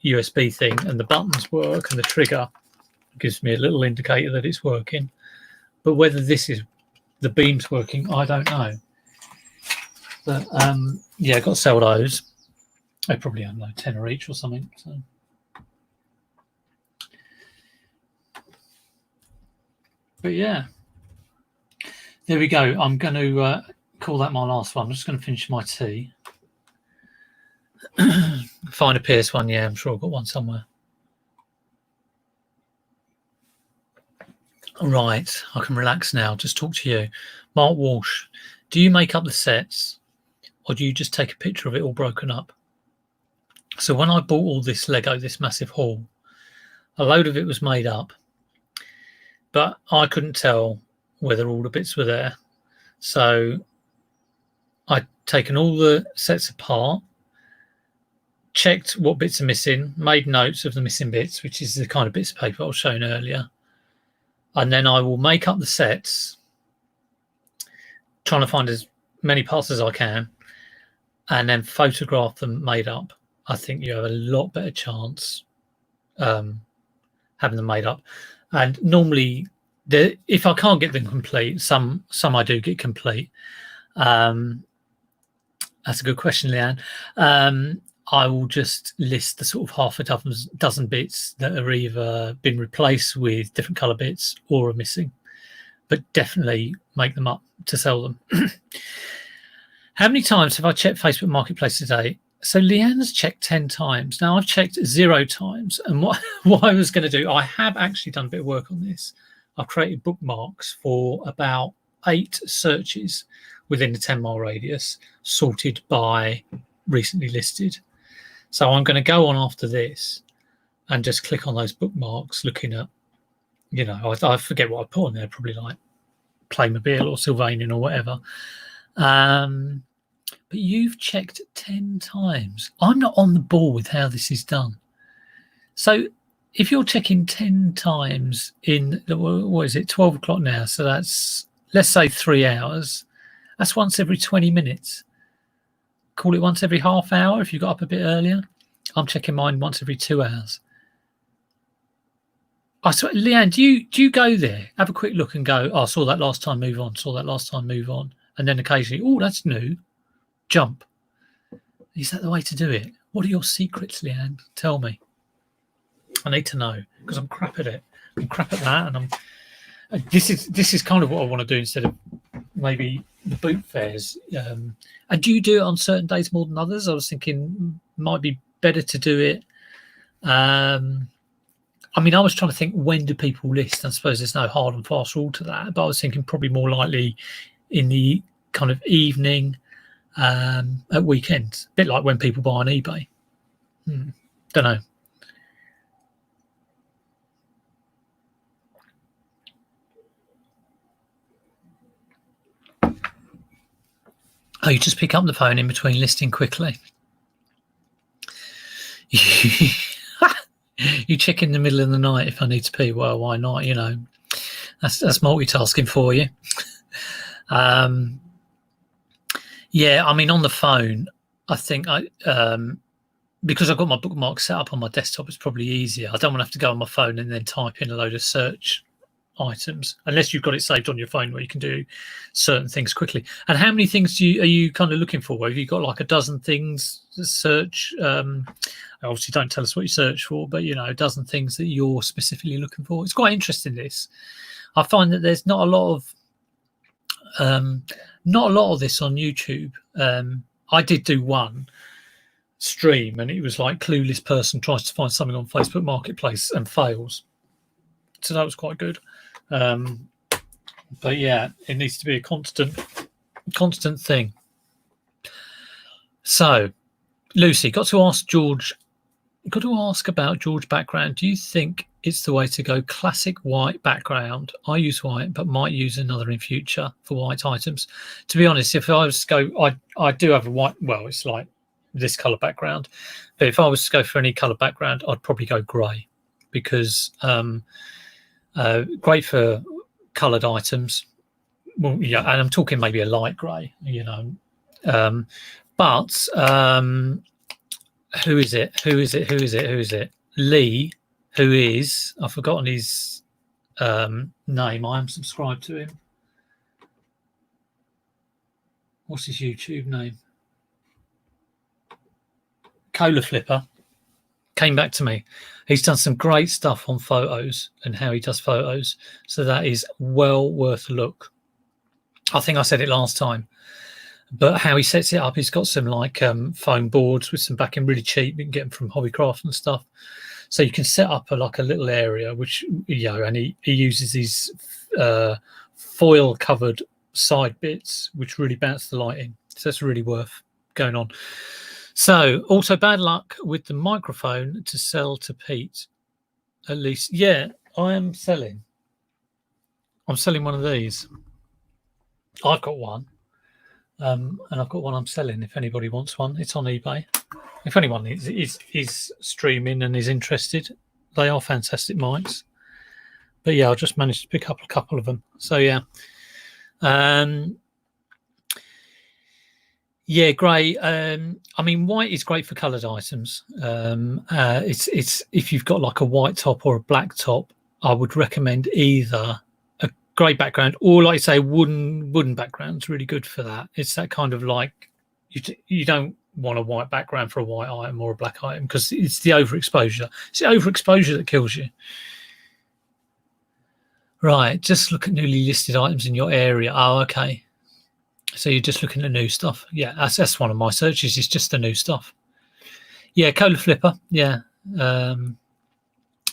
USB thing, and the buttons work and the trigger gives me a little indicator that it's working. But whether this is the beam's working, I don't know. But yeah, I've got to sell those. I probably have no tenner each or something. So. But yeah, there we go. I'm going to call that my last one. I'm just going to finish my tea. Find a PS1. Yeah, I'm sure I've got one somewhere. Right, I can relax now. Just talk to you. Mark Walsh, do you make up the sets, or do you just take a picture of it all broken up? So when I bought all this Lego, this massive haul, a load of it was made up, but I couldn't tell whether all the bits were there. So I'd taken all the sets apart, checked what bits are missing, made notes of the missing bits, which is the kind of bits of paper I was showing earlier. And then I will make up the sets, trying to find as many parts as I can, and then photograph them made up. I think you have a lot better chance having them made up. And normally, if I can't get them complete, some I do get complete. That's a good question, Leanne. I will just list the sort of half a dozen bits that are either been replaced with different colour bits or are missing, but definitely make them up to sell them. How many times have I checked Facebook Marketplace today? So Leanne's checked 10 times. Now I've checked 0 times. And what I was going to do, I have actually done a bit of work on this. I've created bookmarks for about 8 searches within the 10-mile radius, sorted by recently listed. So I'm going to go on after this and just click on those bookmarks, looking at, you know, I forget what I put on there, probably like Playmobil or Sylvanian or whatever. But you've checked 10 times. I'm not on the ball with how this is done. So if you're checking 10 times in, what is it, 12 o'clock now? So that's, let's say 3 hours. That's once every 20 minutes. Call it once every half hour if you got up a bit earlier. I'm checking mine once every 2 hours. I swear, Leanne, do you go there, have a quick look and go, oh, I saw that last time, move on, saw that last time, move on. And then occasionally, oh, that's new, jump. Is that the way to do it? What are your secrets, Leanne? Tell me. I need to know, because I'm crap at it. I'm crap at that, and this is kind of what I want to do instead of maybe the boot fairs. And do you do it on certain days more than others? I was thinking might be better to do it. I mean, I was trying to think, when do people list? I suppose there's no hard and fast rule to that, but I was thinking probably more likely in the kind of evening at weekends, a bit like when people buy on eBay. Don't know. Oh, you just pick up the phone in between listing quickly. You check in the middle of the night if I need to pee. Well, why not? You know, that's multitasking for you. Yeah, I mean, on the phone, I think because I've got my bookmark set up on my desktop, it's probably easier. I don't want to have to go on my phone and then type in a load of search items, unless you've got it saved on your phone where you can do certain things quickly. And how many things are you kind of looking for? Have you got like a dozen things to search? Obviously, don't tell us what you search for, but a dozen things that you're specifically looking for. It's quite interesting. This, I find that there's not a lot of this on YouTube. I did do one stream, and it was like clueless person tries to find something on Facebook Marketplace and fails. So that was quite good. But yeah, it needs to be a constant thing. So, Lucy, got to ask about George background. Do you think it's the way to go? Classic white background. I use white, but might use another in future for white items. To be honest, if I was to go, I do have a white. Well, it's like this color background, but if I was to go for any color background, I'd probably go grey, because great for coloured items. Well, yeah, and I'm talking maybe a light grey, but who is it? Lee, who is, I've forgotten his name. I am subscribed to him. What's his YouTube name? Cola Flipper came back to me. He's done some great stuff on photos and how he does photos. So that is well worth a look. I think I said it last time, but how he sets it up, he's got some like foam boards with some backing, really cheap. You can get them from Hobbycraft and stuff. So you can set up a little area, which, and he uses these foil covered side bits, which really bounce the light in. So that's really worth going on. So, also bad luck with the microphone to sell to Pete. At least, yeah, I am selling. I'm selling one of these. I've got one, and I've got one I'm selling. If anybody wants one, it's on eBay. If anyone is streaming and is interested, they are fantastic mics. But yeah, I just managed to pick up a couple of them. So yeah. Yeah, grey. I mean, white is great for coloured items. It's if you've got like a white top or a black top, I would recommend either a grey background or, like I say, wooden background's really good for that. It's that kind of like you don't want a white background for a white item or a black item, because it's the overexposure. It's the overexposure that kills you. Right, just look at newly listed items in your area. Oh, okay. So you're just looking at new stuff. Yeah, that's one of my searches. It's just the new stuff. Yeah, Cola Flipper. Yeah.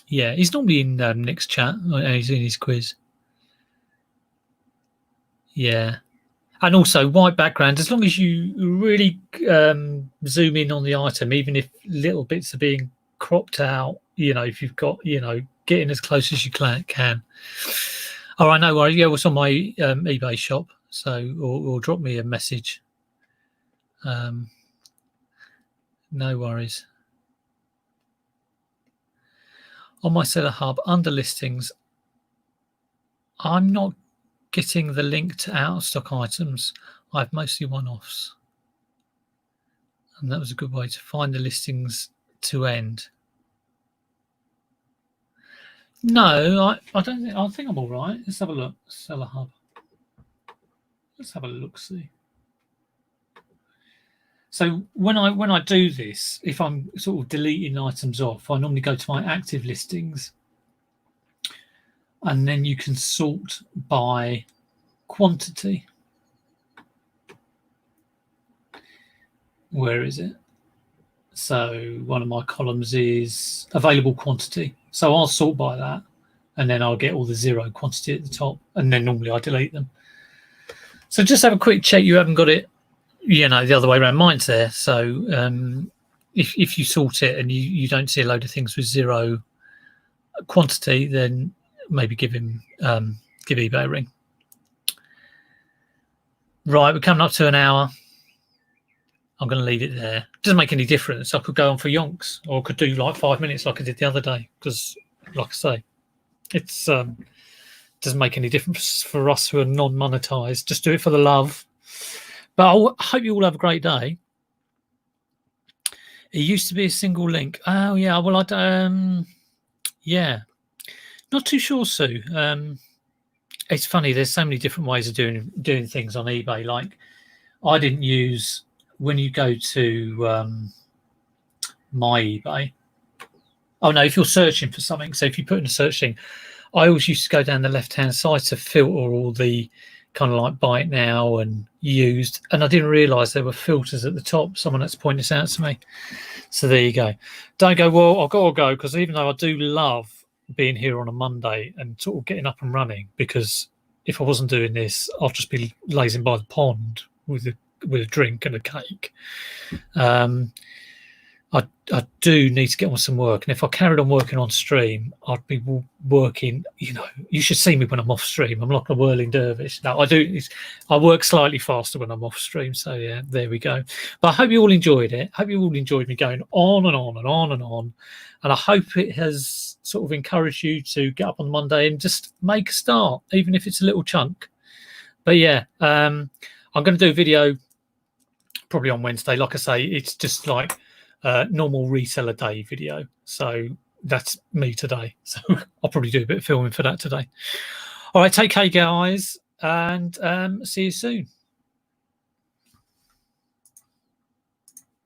Yeah, he's normally in Nick's chat, and he's in his quiz. Yeah. And also white background, as long as you really zoom in on the item, even if little bits are being cropped out, if you've got, get in as close as you can. All right, no worries. Yeah, what's on my eBay shop? So, or drop me a message. No worries. On my Seller Hub, under listings, I'm not getting the link to out of stock items. I have mostly one-offs. And that was a good way to find the listings to end. No, I don't think. I think I'm all right. Let's have a look. Seller Hub. Let's have a look. See. So when I do this, if I'm sort of deleting items off, I normally go to my active listings, and then you can sort by quantity. Where is it? So one of my columns is available quantity. So I'll sort by that, and then I'll get all the zero quantity at the top, and then normally I delete them. So just have a quick check you haven't got it, the other way around. Mine's there. So if you sort it and you don't see a load of things with zero quantity, then maybe give eBay a ring. Right, we're coming up to an hour. I'm going to leave it there. It doesn't make any difference. I could go on for yonks, or I could do like 5 minutes like I did the other day, because, like I say, it's doesn't make any difference for us who are non-monetized. Just do it for the love. But I hope you all have a great day. It used to be a single link. Oh yeah, well yeah, not too sure, Sue. it's funny. There's so many different ways of doing things on eBay. Like I didn't use when you go to my eBay. Oh no, if you're searching for something, so if you put in a search thing, I always used to go down the left-hand side to filter all the kind of like buy it now and used, and I didn't realise there were filters at the top. Someone that's pointed this out to me. So there you go. Don't go, well, I've got to go, because even though I do love being here on a Monday and sort of getting up and running, because if I wasn't doing this, I'll just be lazing by the pond with a drink and a cake. I do need to get on some work, and if I carried on working on stream, I'd be working. You should see me when I'm off stream. I'm like a whirling dervish. No, I work slightly faster when I'm off stream. So yeah, there we go. But I hope you all enjoyed it. Hope you all enjoyed me going on and on and on and on, and I hope it has sort of encouraged you to get up on Monday and just make a start, even if it's a little chunk. But yeah, I'm going to do a video probably on Wednesday. Like I say, it's just like normal reseller day video, so that's me today. So I'll probably do a bit of filming for that today. All right, take care guys, and see you soon.